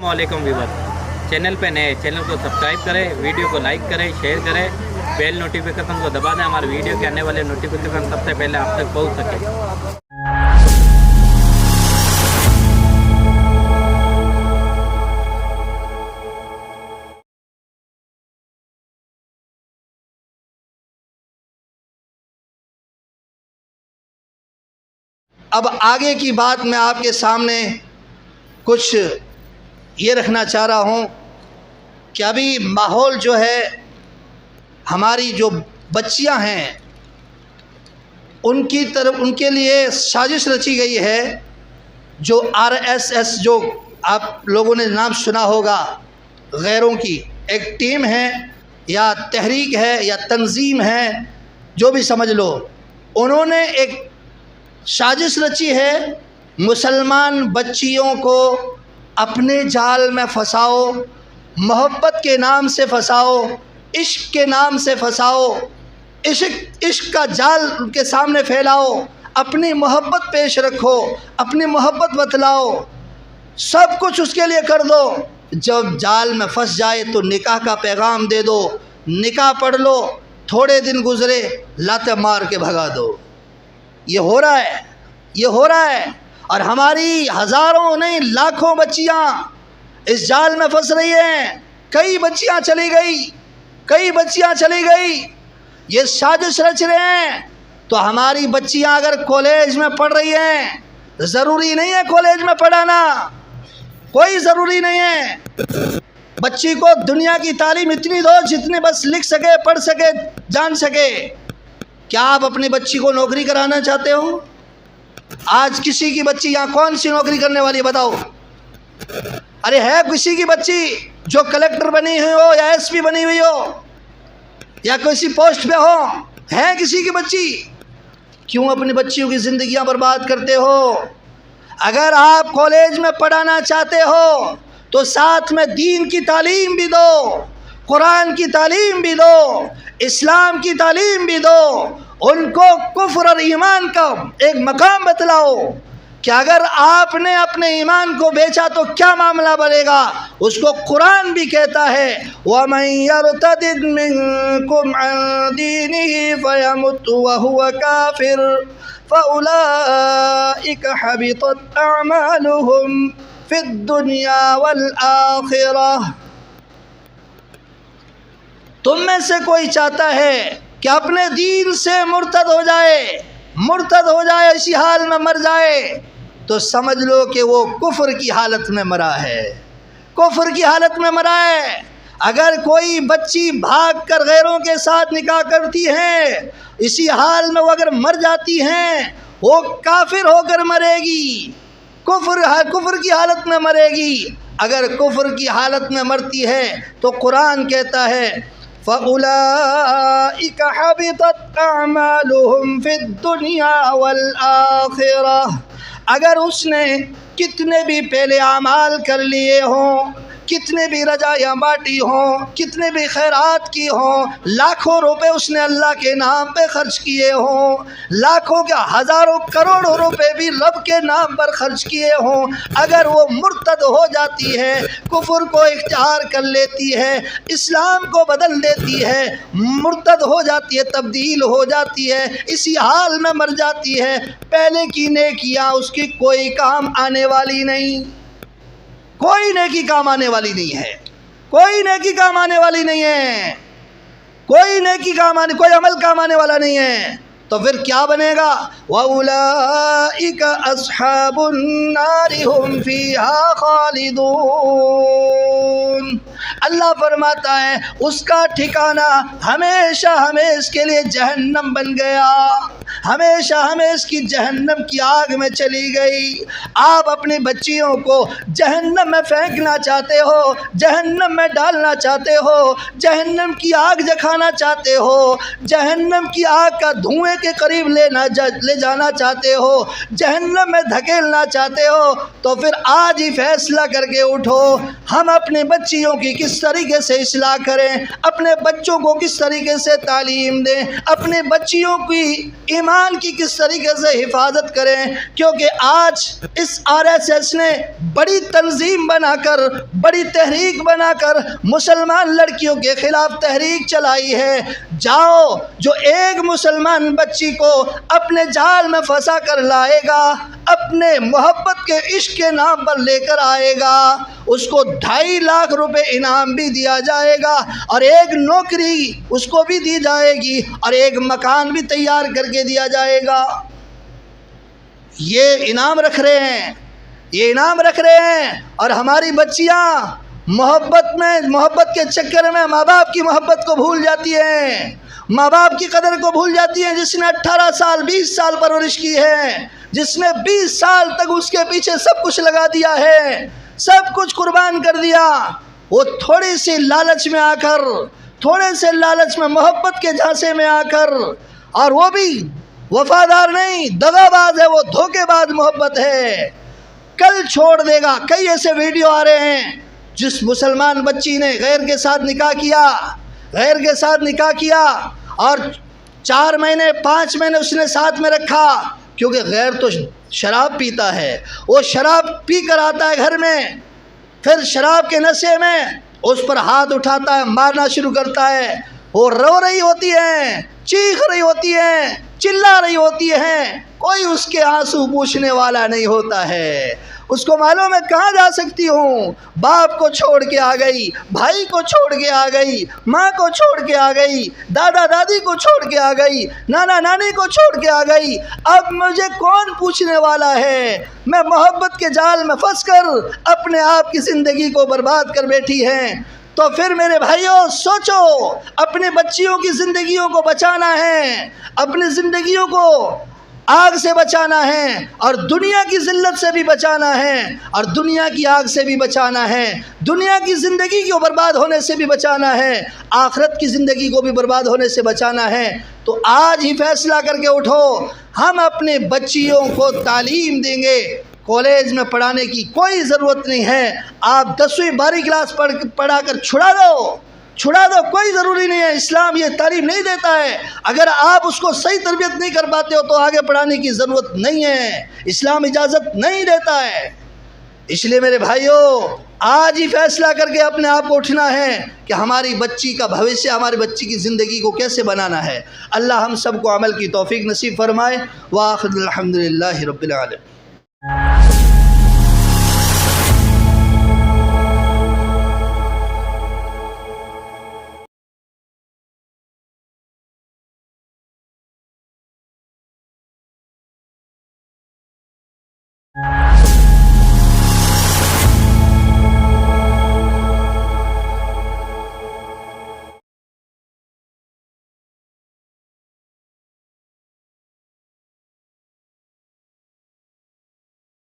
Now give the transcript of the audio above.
वालेकुम viewers, channel पे नए चैनल को सब्सक्राइब करें, वीडियो को लाइक करें, शेयर करें, बेल नोटिफिकेशन को दबा दें, हमारे वीडियो के आने वाले नोटिफिकेशन सबसे पहले आप तक पहुंच सके। अब आगे की बात मैं आपके सामने कुछ ये रखना चाह रहा हूँ कि अभी माहौल जो है, हमारी जो बच्चियाँ हैं उनकी तरफ, उनके लिए साजिश रची गई है। जो RSS, जो आप लोगों ने नाम सुना होगा, गैरों की एक टीम है या तहरीक है या तंजीम है, जो भी समझ लो, उन्होंने एक साजिश रची है। मुसलमान बच्चियों को अपने जाल में फंसाओ, मोहब्बत के नाम से फंसाओ, इश्क के नाम से फंसाओ, इश्क का जाल उनके सामने फैलाओ, अपनी मोहब्बत पेश रखो, अपनी मोहब्बत बतलाओ, सब कुछ उसके लिए कर दो। जब जाल में फंस जाए तो निकाह का पैगाम दे दो, निकाह पढ़ लो, थोड़े दिन गुजरे लाते मार के भगा दो। ये हो रहा है, ये हो रहा है। और हमारी हज़ारों नहीं लाखों बच्चियाँ इस जाल में फंस रही हैं। कई बच्चियाँ चली गई, कई बच्चियाँ चली गई। ये साजिश रच रहे हैं। तो हमारी बच्चियाँ अगर कॉलेज में पढ़ रही हैं, ज़रूरी नहीं है कॉलेज में पढ़ाना, कोई ज़रूरी नहीं है। बच्ची को दुनिया की तालीम इतनी दो जितनी बस लिख सके, पढ़ सके, जान सके। क्या आप अपनी बच्ची को नौकरी कराना चाहते हो? आज किसी की बच्ची यहाँ कौन सी नौकरी करने वाली बताओ? अरे है किसी की बच्ची जो कलेक्टर बनी हुई हो या SP बनी हुई हो या किसी पोस्ट पे हो? है किसी की बच्ची? क्यों अपनी बच्चियों की ज़िंदगियाँ बर्बाद करते हो? अगर आप कॉलेज में पढ़ाना चाहते हो तो साथ में दीन की तालीम भी दो, कुरान की तालीम भी दो, इस्लाम की तालीम भी दो। उनको कुफ्र और ईमान का एक मकाम बतलाओ कि अगर आपने अपने ईमान को बेचा तो क्या मामला बनेगा। उसको कुरान भी कहता है, वमन यर्तदिद मिनकुम अन दीनिही फयमुत वहुव काफिर फउलाइका हबितत अअमालुहुम फिद दुनिया वल आखिरह। तुम में से कोई चाहता है कि अपने दीन से मुर्तद हो जाए, इसी हाल में मर जाए, तो समझ लो कि वो कुफ्र की हालत में मरा है, कुफ्र की हालत में मरा है। अगर कोई बच्ची भाग कर गैरों के साथ निकाह करती है, इसी हाल में वो अगर मर जाती हैं, वो काफिर होकर मरेगी, कुफ्र की हालत में मरेगी। अगर कुफ्र की हालत में मरती है तो कुरान कहता है, फ़उलाइका हबितत अअमालुहुम फिद दुनिया वल आखिरह। अगर उसने कितने भी पहले आमाल कर लिए हों, कितने भी रजायाँ बाँटी हों, कितने भी खैरात की हों, लाखों रुपए उसने अल्लाह के नाम पे खर्च किए हों, लाखों क्या हज़ारों करोड़ों रुपए भी रब के नाम पर खर्च किए हों, अगर वो मुर्तद हो जाती है, कुफ्र को इख्तियार कर लेती है, इस्लाम को बदल देती है, मुर्तद हो जाती है, तब्दील हो जाती है, इसी हाल में मर जाती है, पहले की नेकियां उसकी कोई काम आने वाली नहीं, कोई नेकी काम आने वाली नहीं है, कोई नेकी काम आने वाली नहीं है, कोई नेकी काम आने, कोई अमल काम आने वाला नहीं है। तो फिर क्या बनेगा? वउलाइका अस्हाबुन नारि हुम फीहा खालिदून। अल्लाह फरमाता है उसका ठिकाना हमेशा हमेशा के लिए जहन्नम बन गया, हमेशा हमेशा की जहन्नम की आग में चली गई। आप अपनी बच्चियों को जहन्नम में फेंकना चाहते हो, जहन्नम में डालना चाहते हो, जहन्नम की आग जखाना चाहते हो, जहन्नम की आग का धुएं के करीब ले जाना चाहते हो, जहन्नम में धकेलना चाहते हो, तो फिर आज ही फैसला करके उठो, हम अपनी बच्चियों की किस तरीके से इस्लाह करें, अपने बच्चों को किस तरीके से तालीम दें, अपने बच्चियों की ایمان کی کس طریقے سے حفاظت کریں، کیونکہ آج اس RSS نے بڑی تنظیم بنا کر، بڑی تحریک بنا کر مسلمان لڑکیوں کے خلاف تحریک چلائی ہے۔ جاؤ، جو ایک مسلمان بچی کو اپنے جال میں پھنسا کر لائے گا، اپنے محبت کے عشق کے نام پر لے کر آئے گا، اس کو 2.5 لاکھ روپے انعام بھی دیا جائے گا، اور ایک نوکری اس کو بھی دی جائے گی، اور ایک مکان بھی تیار کر کے دیا جائے گا۔ یہ انعام رکھ رہے ہیں، یہ انعام رکھ رہے ہیں، اور ہماری بچیاں محبت کے چکر میں ماں باپ کی محبت کو بھول جاتی ہیں، ماں باپ کی قدر کو بھول جاتی ہیں۔ جس نے 18 سال 20 سال پرورش کی ہے، جس نے 20 سال تک اس کے پیچھے سب کچھ لگا دیا ہے، سب کچھ قربان کر دیا، وہ تھوڑی سی لالچ میں آ کر، تھوڑے سے لالچ میں، محبت کے جھانسے میں آ کر، اور وہ بھی وفادار نہیں، دغا باز ہے، وہ دھوکے باز محبت ہے، کل چھوڑ دے گا۔ کئی ایسے ویڈیو آ رہے ہیں جس مسلمان بچی نے غیر کے ساتھ نکاح کیا، اور 4 مہینے 5 مہینے اس نے ساتھ میں رکھا، کیونکہ غیر تو شراب پیتا ہے، وہ شراب پی کر آتا ہے گھر میں، پھر شراب کے نشے میں اس پر ہاتھ اٹھاتا ہے، مارنا شروع کرتا ہے، وہ رو رہی ہوتی ہیں، چیخ رہی ہوتی ہیں، چلا رہی ہوتی ہیں، کوئی اس کے آنسو پوچھنے والا نہیں ہوتا ہے۔ اس کو معلوم ہے کہاں جا سکتی ہوں، باپ کو چھوڑ کے آ گئی، بھائی کو چھوڑ کے آ گئی، ماں کو چھوڑ کے آ گئی، دادا دادی کو چھوڑ کے آ گئی، نانا نانی کو چھوڑ کے آ گئی، اب مجھے کون پوچھنے والا ہے؟ میں محبت کے جال میں پھنس کر اپنے آپ کی زندگی کو برباد کر بیٹھی ہیں۔ تو پھر میرے بھائیوں سوچو، اپنے بچیوں کی زندگیوں کو بچانا ہے، اپنی زندگیوں کو آگ سے بچانا ہے، اور دنیا کی ذلت سے بھی بچانا ہے، اور دنیا کی آگ سے بھی بچانا ہے، دنیا کی زندگی کو برباد ہونے سے بھی بچانا ہے، آخرت کی زندگی کو بھی برباد ہونے سے بچانا ہے۔ تو آج ہی فیصلہ کر کے اٹھو، ہم اپنے بچیوں کو تعلیم دیں گے۔ کالج میں پڑھانے کی کوئی ضرورت نہیں ہے، آپ 10ویں 12ویں کلاس پڑھا کر چھڑا دو، کوئی ضروری نہیں ہے۔ اسلام یہ تعلیم نہیں دیتا ہے، اگر آپ اس کو صحیح تربیت نہیں کر پاتے ہو تو آگے پڑھانے کی ضرورت نہیں ہے، اسلام اجازت نہیں دیتا ہے۔ اس لیے میرے بھائیوں، آج ہی فیصلہ کر کے اپنے آپ کو اٹھنا ہے کہ ہماری بچی کا بھوشیہ، ہماری بچی کی زندگی کو کیسے بنانا ہے۔ اللہ ہم سب کو عمل کی توفیق نصیب فرمائے۔ وآخر الحمدللہ رب العالمین۔